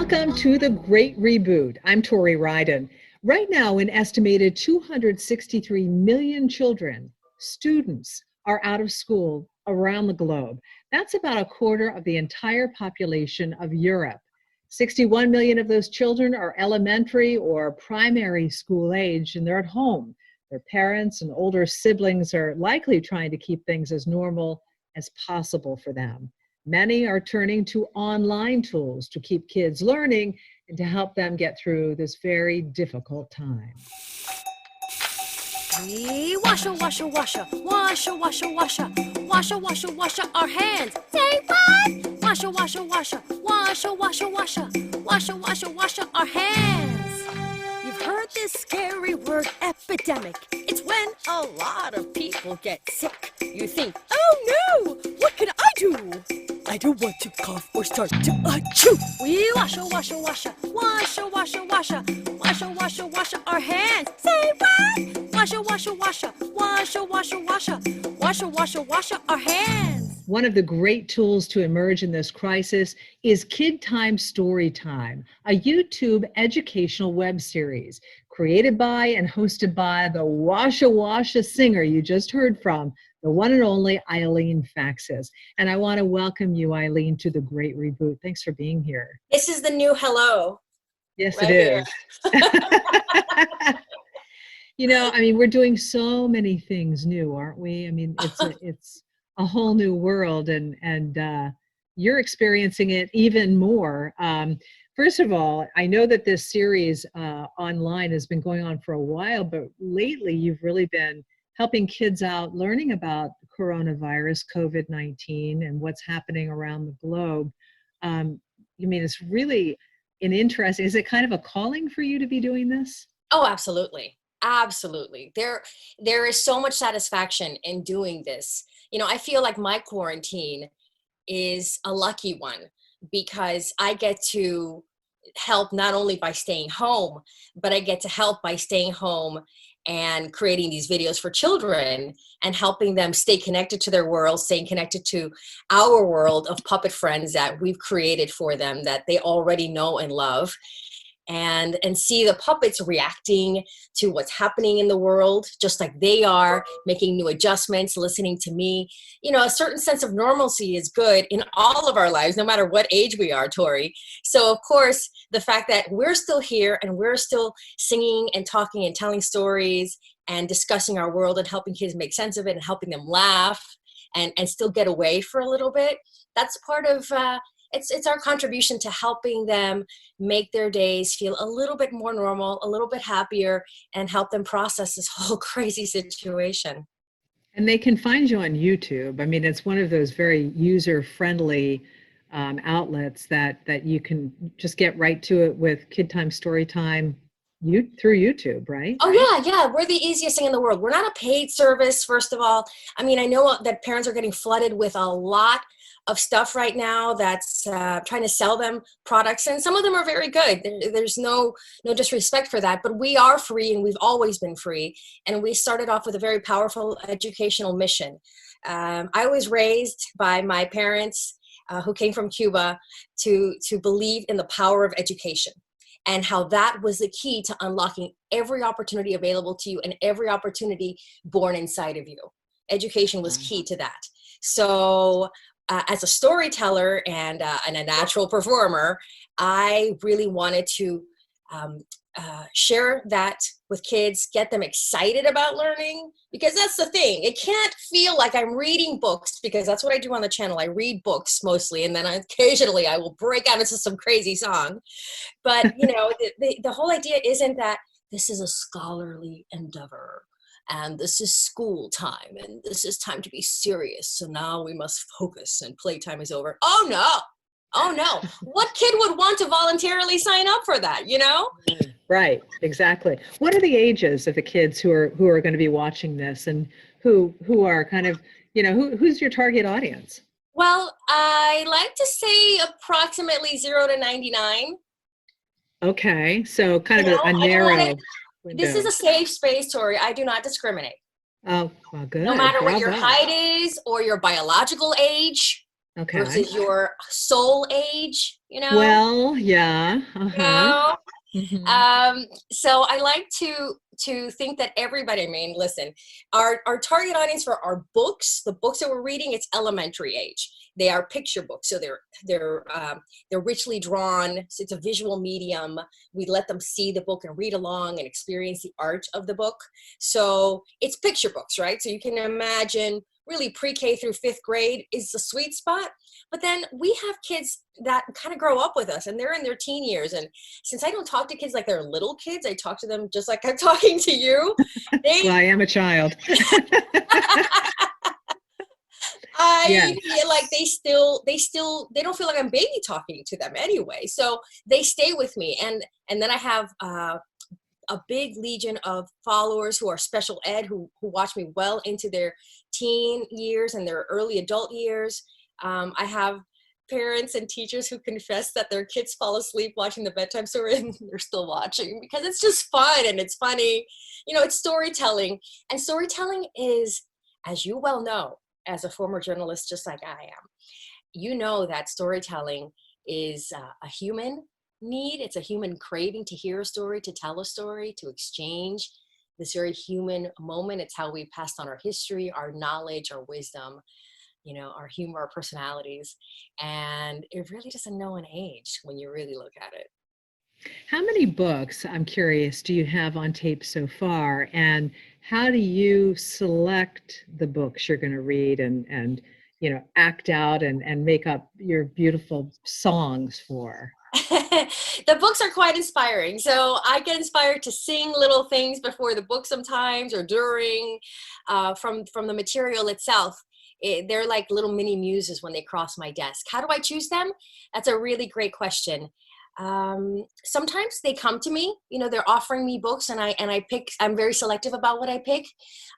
Welcome to the Great Reboot. I'm Tori Ryden. Right now, an estimated 263 million children, students, are out of school around the globe. That's about a quarter of the entire population of Europe. 61 million of those children are elementary or primary school age, and they're at home. Their parents and older siblings are likely trying to keep things as normal as possible for them. Many are turning to online tools to keep kids learning and to help them get through this very difficult time. We washa, washa, washa, washa, washa, washa, washa, washa, washa our hands. Say what? Washa, washa, washa, washa, washa, washa, washa, washa, washa our hands. You've heard this scary word, epidemic. It's when a lot of people get sick. You think, oh no, what can I do? I don't want to cough or start to achoo. We washa, washa, washa, washa, washa, washa, washa, washa, washa our hands. Say what? Washa, washa, washa, washa, washa, washa, washa, washa, washa our hands. One of the great tools to emerge in this crisis is KidTime Story Time, a YouTube educational web series created by and hosted by the Washa Washa singer you just heard from, the one and only Eileen Faxes. And I want to welcome you, Eileen, to the Great Reboot. Thanks for being here. This is the new hello. Yes, right it is. You know, I mean, we're doing so many things new, aren't we? I mean, it's a whole new world, and you're experiencing it even more. First of all, I know that this series online has been going on for a while, but lately you've really been helping kids out learning about coronavirus, COVID-19, and what's happening around the globe. You mean, it's really an interest. Is it kind of a calling for you to be doing this? Oh, absolutely. Absolutely. There is so much satisfaction in doing this. You know, I feel like my quarantine is a lucky one because I get to help not only by staying home, but I get to help by staying home and creating these videos for children and helping them stay connected to their world, staying connected to our world of puppet friends that we've created for them that they already know and love. And see the puppets reacting to what's happening in the world, just like they are, making new adjustments, listening to me. You know, a certain sense of normalcy is good in all of our lives, no matter what age we are, Tori. So, of course, the fact that we're still here and we're still singing and talking and telling stories and discussing our world and helping kids make sense of it and helping them laugh and still get away for a little bit, that's part of it's our contribution to helping them make their days feel a little bit more normal, a little bit happier, and help them process this whole crazy situation. And they can find you on YouTube. I mean, it's one of those very user-friendly outlets that you can just get right to it with KidTime Story Time through YouTube, right? Oh, yeah. We're the easiest thing in the world. We're not a paid service, first of all. I mean, I know that parents are getting flooded with a lot of stuff right now that's trying to sell them products, and some of them are very good. There's no disrespect for that, but we are free and we've always been free, and we started off with a very powerful educational mission. I was raised by my parents who came from Cuba to believe in the power of education and how that was the key to unlocking every opportunity available to you and every opportunity born inside of you. Education was key to that. So as a storyteller and a natural performer, I really wanted to share that with kids, get them excited about learning, because that's the thing. It can't feel like I'm reading books, because that's what I do on the channel. I read books mostly, and then occasionally I will break out into some crazy song. But, you know, the whole idea isn't that this is a scholarly endeavor and this is school time and this is time to be serious. So now we must focus and playtime is over. Oh no. What kid would want to voluntarily sign up for that, you know? Right, exactly. What are the ages of the kids who are going to be watching this, and who are kind of, you know, who's your target audience? Well, I like to say approximately 0 to 99. Okay, so kind of a narrow. This is a safe space, Tori. I do not discriminate. Oh, well, good. No matter Bravo. what your height is or your biological age, Okay. versus your soul age, Well, yeah. you Uh-huh. know. Hmm. So I like to think that everybody, I mean, listen, our target audience for our books, the books that we're reading, it's elementary age. They are picture books, so they're richly drawn. So it's a visual medium. We let them see the book and read along and experience the art of the book. So it's picture books, right? So you can imagine really pre-K through fifth grade is the sweet spot. But then we have kids that kind of grow up with us and they're in their teen years. And since I don't talk to kids like they're little kids, I talk to them just like I'm talking to you. Well, They, I am a child. I Yes. feel like they don't feel like I'm baby talking to them anyway. So they stay with me. And then I have, a big legion of followers who are special ed, who watch me well into their teen years and their early adult years. I have parents and teachers who confess that their kids fall asleep watching the bedtime story and they're still watching because it's just fun and it's funny. It's storytelling. And storytelling is, as you well know, as a former journalist, just like I am, that storytelling is a human need. It's a human craving to hear a story, to tell a story, to exchange this very human moment. It's how we passed on our history, our knowledge, our wisdom, our humor, our personalities. And it really doesn't know an age when you really look at it. How many books, I'm curious, do you have on tape so far? And how do you select the books you're going to read and act out and make up your beautiful songs for? The books are quite inspiring. So I get inspired to sing little things before the book sometimes or during, from the material itself. They're like little mini muses when they cross my desk. How do I choose them? That's a really great question. Sometimes they come to me, they're offering me books and I pick. I'm very selective about what I pick.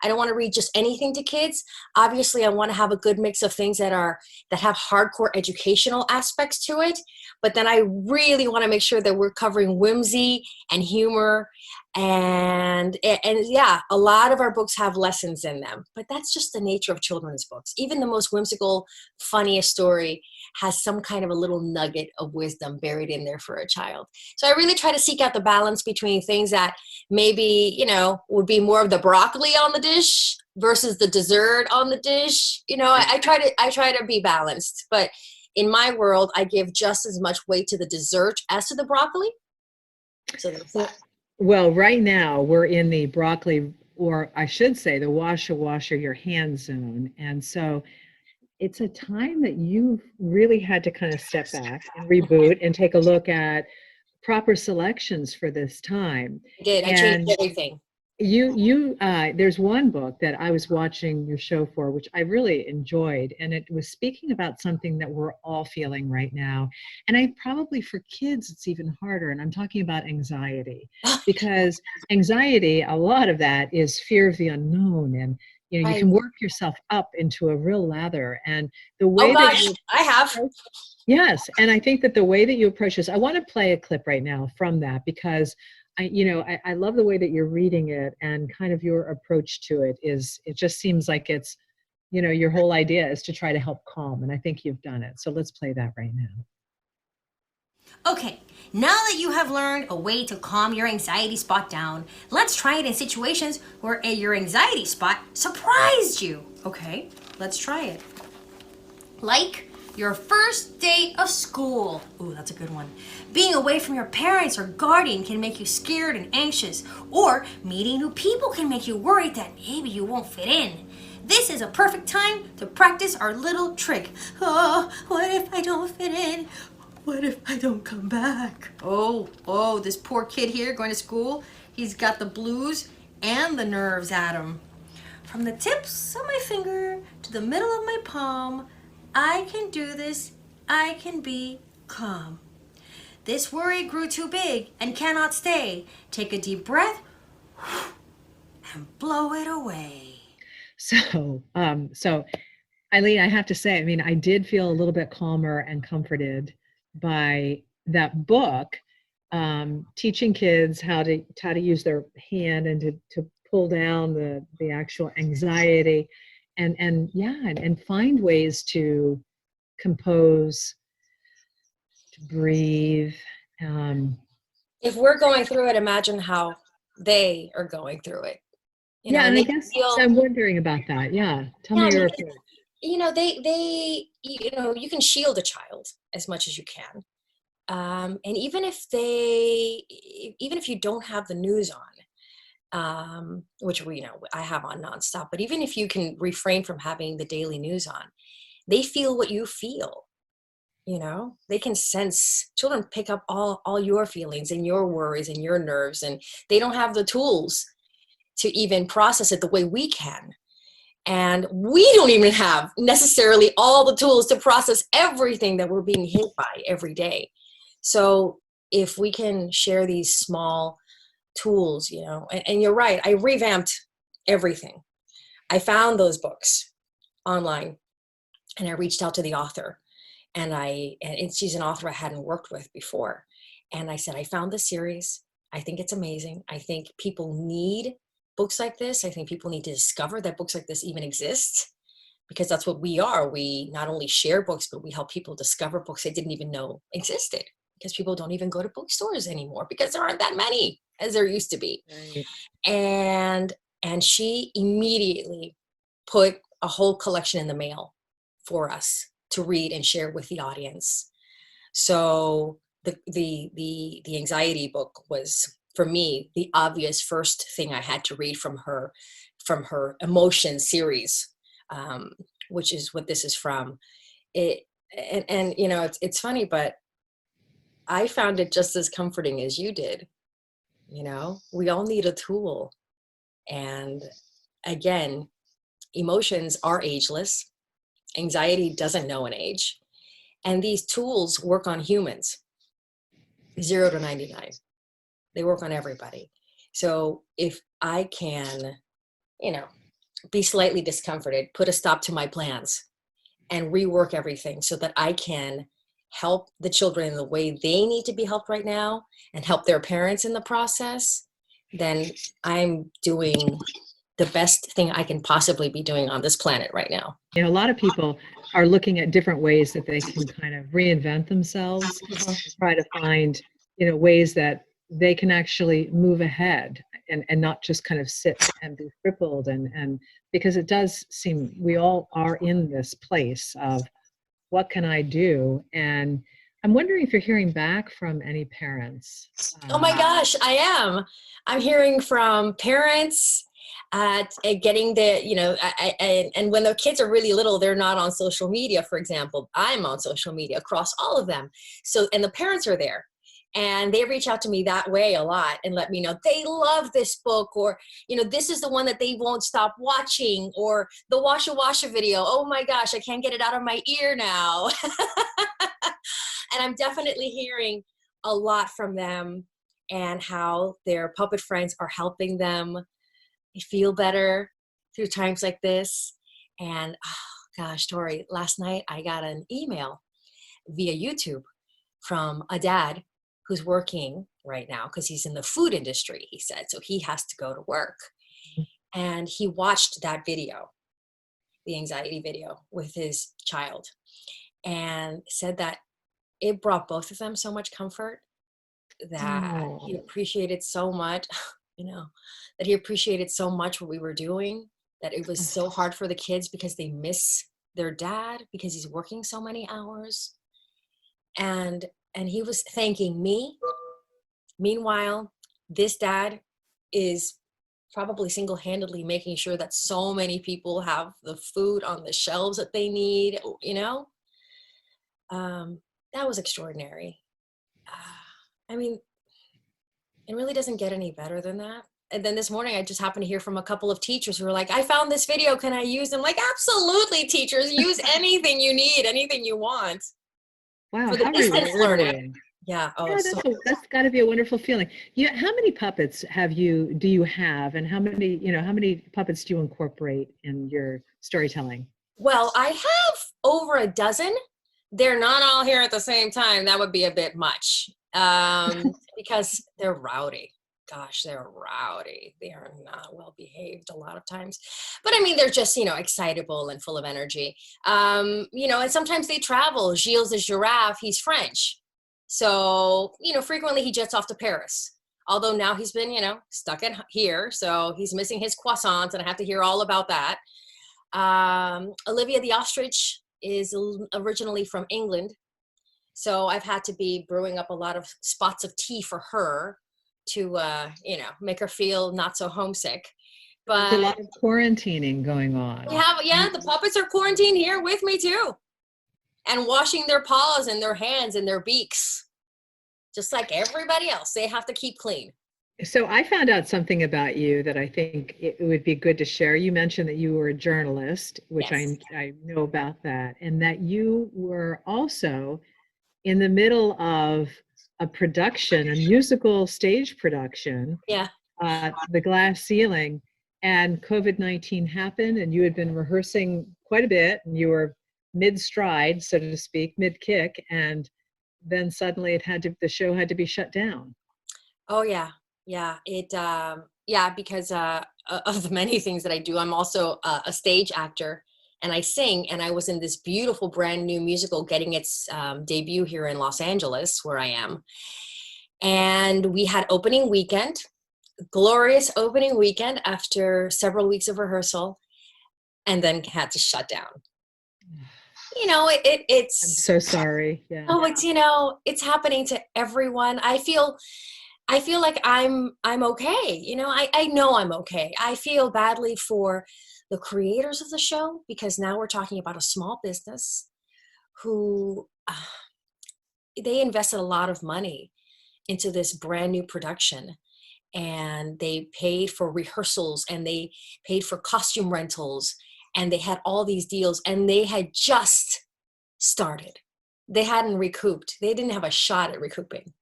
I don't want to read just anything to kids. Obviously I want to have a good mix of things that have hardcore educational aspects to it, but then I really want to make sure that we're covering whimsy and humor. And yeah, a lot of our books have lessons in them, but that's just the nature of children's books. Even the most whimsical, funniest story has some kind of a little nugget of wisdom buried in there for a child. So I really try to seek out the balance between things that maybe, would be more of the broccoli on the dish versus the dessert on the dish. I try to be balanced, but in my world, I give just as much weight to the dessert as to the broccoli. So there's Well, that. well, right now we're in the broccoli, or I should say the washer your hands zone. And so it's a time that you've really had to kind of step back and reboot and take a look at proper selections for this time. I did. I changed And everything. there's one book that I was watching your show for, which I really enjoyed, and it was speaking about something that we're all feeling right now. And I probably for kids, it's even harder. And I'm talking about anxiety, because anxiety, a lot of that is fear of the unknown. And, you Right. can work yourself up into a real lather. And the Oh way that gosh, you I have. approach, yes. And I think that the way that you approach this, I want to play a clip right now from that because I love the way that you're reading it and kind of your approach to it it just seems like it's, your whole idea is to try to help calm. And I think you've done it. So let's play that right now. Okay, now that you have learned a way to calm your anxiety spot down, let's try it in situations where your anxiety spot surprised you. Okay, let's try it. Like your first day of school. Ooh, that's a good one. Being away from your parents or guardian can make you scared and anxious, or meeting new people can make you worried that maybe you won't fit in. This is a perfect time to practice our little trick. Oh, what if I don't fit in? What if I don't come back? Oh, this poor kid here going to school, he's got the blues and the nerves at him. From the tips of my finger to the middle of my palm, I can do this, I can be calm. This worry grew too big and cannot stay. Take a deep breath and blow it away. So Eileen, I have to say, I mean, I did feel a little bit calmer and comforted by that book, teaching kids how to use their hand and to pull down the actual anxiety and yeah, and find ways to compose, to breathe. If we're going through it, imagine how they are going through it. Yeah, and And I they guess feel, I'm wondering about that. Yeah, tell yeah, me I your mean, approach. you can shield a child as much as you can. And even if you don't have the news on, which I have on nonstop, but even if you can refrain from having the daily news on, they feel what you feel. They can sense. Children pick up all your feelings and your worries and your nerves, and they don't have the tools to even process it the way we can. And we don't even have necessarily all the tools to process everything that we're being hit by every day. So if we can share these small tools, and you're right, I revamped everything. I found those books online and I reached out to the author, and she's an author I hadn't worked with before. And I said, I found this series. I think it's amazing. I think people need books like this. I think people need to discover that books like this even exist, because that's what we are. We not only share books, but we help people discover books they didn't even know existed, because people don't even go to bookstores anymore because there aren't that many as there used to be. Right. And she immediately put a whole collection in the mail for us to read and share with the audience. So the anxiety book was, for me, the obvious first thing I had to read from her emotion series, which is what this is from. It's funny, but I found it just as comforting as you did. We all need a tool. And again, emotions are ageless. Anxiety doesn't know an age. And these tools work on humans, 0 to 99. They work on everybody. So if I can, be slightly discomforted, put a stop to my plans, and rework everything so that I can help the children in the way they need to be helped right now and help their parents in the process, then I'm doing the best thing I can possibly be doing on this planet right now. A lot of people are looking at different ways that they can kind of reinvent themselves, try to find, ways that they can actually move ahead and not just kind of sit and be crippled. And because it does seem we all are in this place of what can I do? And I'm wondering if you're hearing back from any parents. Oh my gosh, I am. I'm hearing from parents at getting and when the kids are really little, they're not on social media, for example. I'm on social media across all of them. So, and the parents are there. And they reach out to me that way a lot and let me know they love this book, or, this is the one that they won't stop watching, or the Washa Washa video. Oh my gosh, I can't get it out of my ear now. And I'm definitely hearing a lot from them, and how their puppet friends are helping them feel better through times like this. And oh gosh, Tori, last night I got an email via YouTube from a dad who's working right now because he's in the food industry, he said, so he has to go to work. And he watched that video, the anxiety video, with his child, and said that it brought both of them so much comfort, that he appreciated so much, that he appreciated so much what we were doing, that it was so hard for the kids because they miss their dad because he's working so many hours. And he was thanking me. Meanwhile, this dad is probably single-handedly making sure that so many people have the food on the shelves that they need, that was extraordinary. I mean, it really doesn't get any better than that. And then this morning, I just happened to hear from a couple of teachers who were like, I found this video, can I use them? Like, absolutely, teachers, use anything you need, anything you want. Wow, For the how distance learner. rewarding. Yeah. Oh, Yeah, that's got to be a wonderful feeling. How many puppets do you have, and how many puppets do you incorporate in your storytelling? Well, I have over a dozen. They're not all here at the same time. That would be a bit much, because they're rowdy. gosh, they're rowdy. They are not well behaved a lot of times. But I mean, they're just, excitable and full of energy. And sometimes they travel. Gilles the giraffe, he's French. So, frequently he jets off to Paris. Although now he's been, stuck in here. So he's missing his croissants, and I have to hear all about that. Olivia the ostrich is originally from England. So I've had to be brewing up a lot of spots of tea for her to, make her feel not so homesick. But there's a lot of quarantining going on. The puppets are quarantined here with me too. And washing their paws and their hands and their beaks. Just like everybody else, they have to keep clean. So I found out something about you that I think it would be good to share. You mentioned that you were a journalist, which Yes. I know about that, and that you were also in the middle of a production, a musical stage production, Yeah. The Glass Ceiling, and COVID-19 happened, and you had been rehearsing quite a bit, and you were mid-stride, so to speak, mid-kick, and then suddenly the show had to be shut down. Oh yeah. Yeah. Because of the many things that I do, I'm also a stage actor, and I sing, and I was in this beautiful brand new musical getting its debut here in Los Angeles, where I am. And we had opening weekend, glorious opening weekend after several weeks of rehearsal, and then had to shut down. It's I'm so sorry. Yeah. Oh, it's happening to everyone. I feel like I'm okay. I know I'm okay. I feel badly for the creators of the show, because now we're talking about a small business who they invested a lot of money into this brand new production, and they paid for rehearsals, and they paid for costume rentals, and they had all these deals, and they had just started. They hadn't recouped. They didn't have a shot at recouping.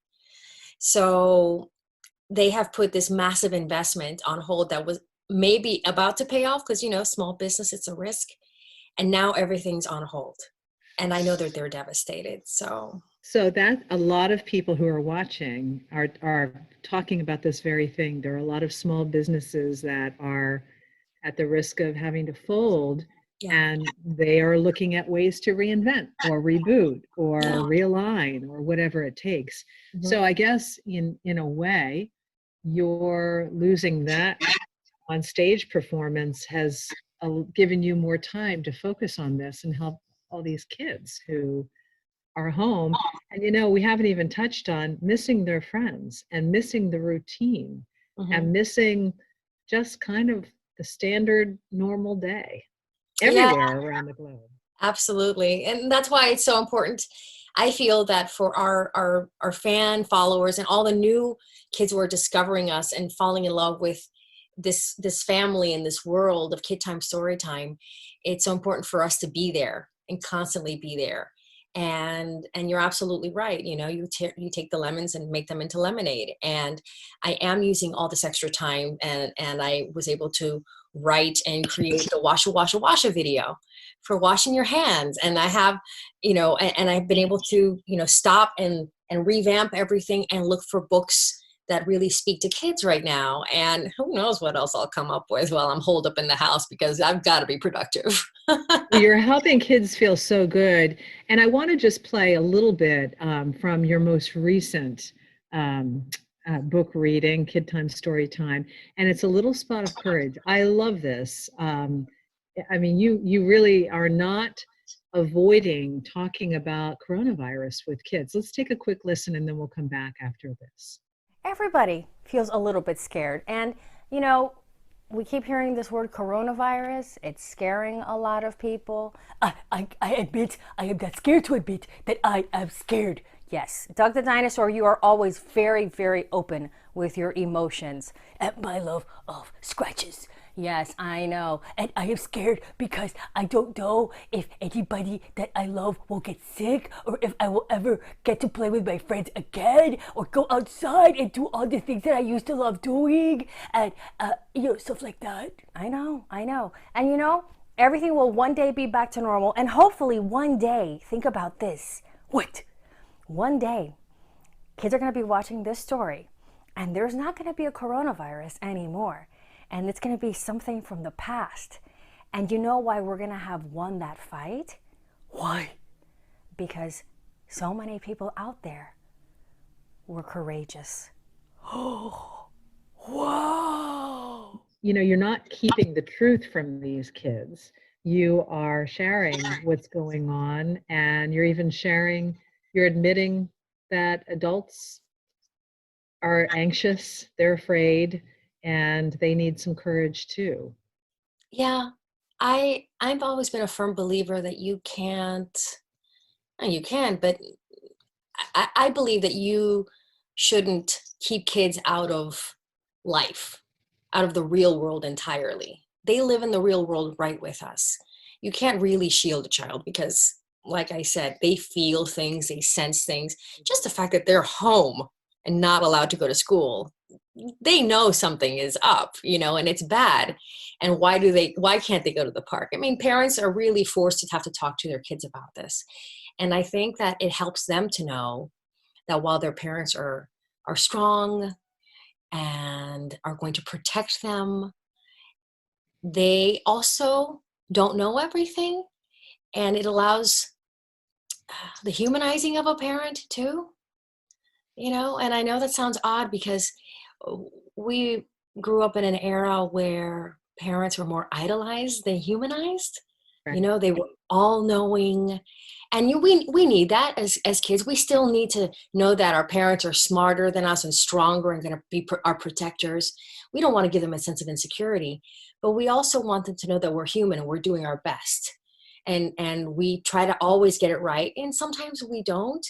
So they have put this massive investment on hold that was maybe about to pay off, because, small business, it's a risk. And now everything's on hold. And I know that they're devastated. So that a lot of people who are watching are talking about this very thing. There are a lot of small businesses that are at the risk of having to fold, and they are looking at ways to reinvent or reboot or realign or whatever it takes. Mhm. So I guess in a way, you're losing that on stage performance has given you more time to focus on this and help all these kids who are home. And we haven't even touched on missing their friends and missing the routine and missing just kind of the standard normal day everywhere around the globe. Absolutely. And that's why it's so important. I feel that for our fan followers and all the new kids who are discovering us and falling in love with this family and this world of KidTime Story Time, it's so important for us to be there and constantly be there. And you're absolutely right. You take the lemons and make them into lemonade. And I am using all this extra time, and I was able to write and create the washa video for washing your hands. And I have, and I've been able to, stop and revamp everything and look for books that really speak to kids right now. And who knows what else I'll come up with while I'm holed up in the house, because I've got to be productive. You're helping kids feel so good. And I want to just play a little bit from your most recent book reading, KidTime Story Time. And it's a little spot of courage. I love this. You really are not avoiding talking about coronavirus with kids. Let's take a quick listen, and then we'll come back after this. Everybody feels a little bit scared. And, we keep hearing this word coronavirus. It's scaring a lot of people. I admit, I am not scared to admit that I am scared. Yes, Doug the Dinosaur, you are always very, very open with your emotions. And my love of scratches. Yes, I know. And I am scared because I don't know if anybody that I love will get sick, or if I will ever get to play with my friends again, or go outside and do all the things that I used to love doing, and, stuff like that. I know. And everything will one day be back to normal, and hopefully one day, think about this. What? One day, kids are going to be watching this story And there's not going to be a coronavirus anymore. And it's going to be something from the past. And you know why we're going to have won that fight? Why? Because so many people out there were courageous. Oh, wow. You know, you're not keeping the truth from these kids. You are sharing what's going on, and you're even sharing, you're admitting that adults are anxious, they're afraid, and they need some courage too. Yeah, I've always been a firm believer that you can't, and you can, but I believe that you shouldn't keep kids out of life, out of the real world entirely. They live in the real world right with us. You can't really shield a child because, like I said, they feel things, they sense things. Just the fact that they're home and not allowed to go to school, they know something is up, and it's bad. And why can't they go to the park? I mean, parents are really forced to have to talk to their kids about this. And I think that it helps them to know that while their parents are strong and are going to protect them, they also don't know everything. And it allows the humanizing of a parent too, and I know that sounds odd because we grew up in an era where parents were more idolized than humanized. Correct. They were all knowing. And we need that as kids. We still need to know that our parents are smarter than us and stronger and going to be our protectors. We don't want to give them a sense of insecurity, but we also want them to know that we're human and we're doing our best. And we try to always get it right. And sometimes we don't,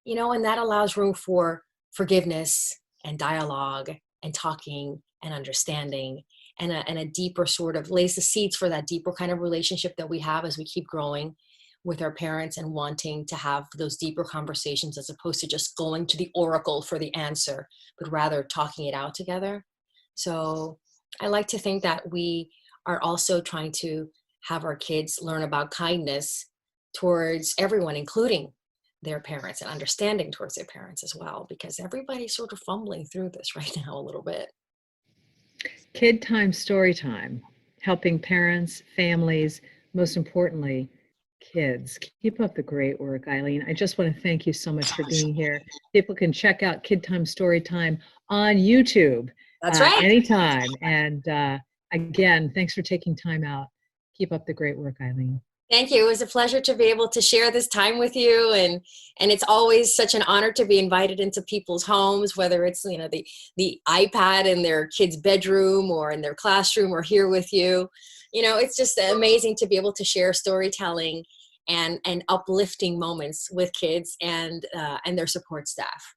and that allows room for forgiveness and dialogue and talking and understanding and a deeper sort of lays the seeds for that deeper kind of relationship that we have as we keep growing with our parents and wanting to have those deeper conversations as opposed to just going to the oracle for the answer, but rather talking it out together. So I like to think that we are also trying to have our kids learn about kindness towards everyone, including their parents, and understanding towards their parents as well, because everybody's sort of fumbling through this right now a little bit. KidTime Story Time, helping parents, families, most importantly, kids. Keep up the great work, Eileen. I just want to thank you so much for being here. People can check out KidTime Story Time on YouTube That's right. anytime. And again, thanks for taking time out. Keep up the great work, Eileen. Thank you. It was a pleasure to be able to share this time with you. And it's always such an honor to be invited into people's homes, whether it's, the iPad in their kid's bedroom or in their classroom or here with you. It's just amazing to be able to share storytelling and uplifting moments with kids and their support staff.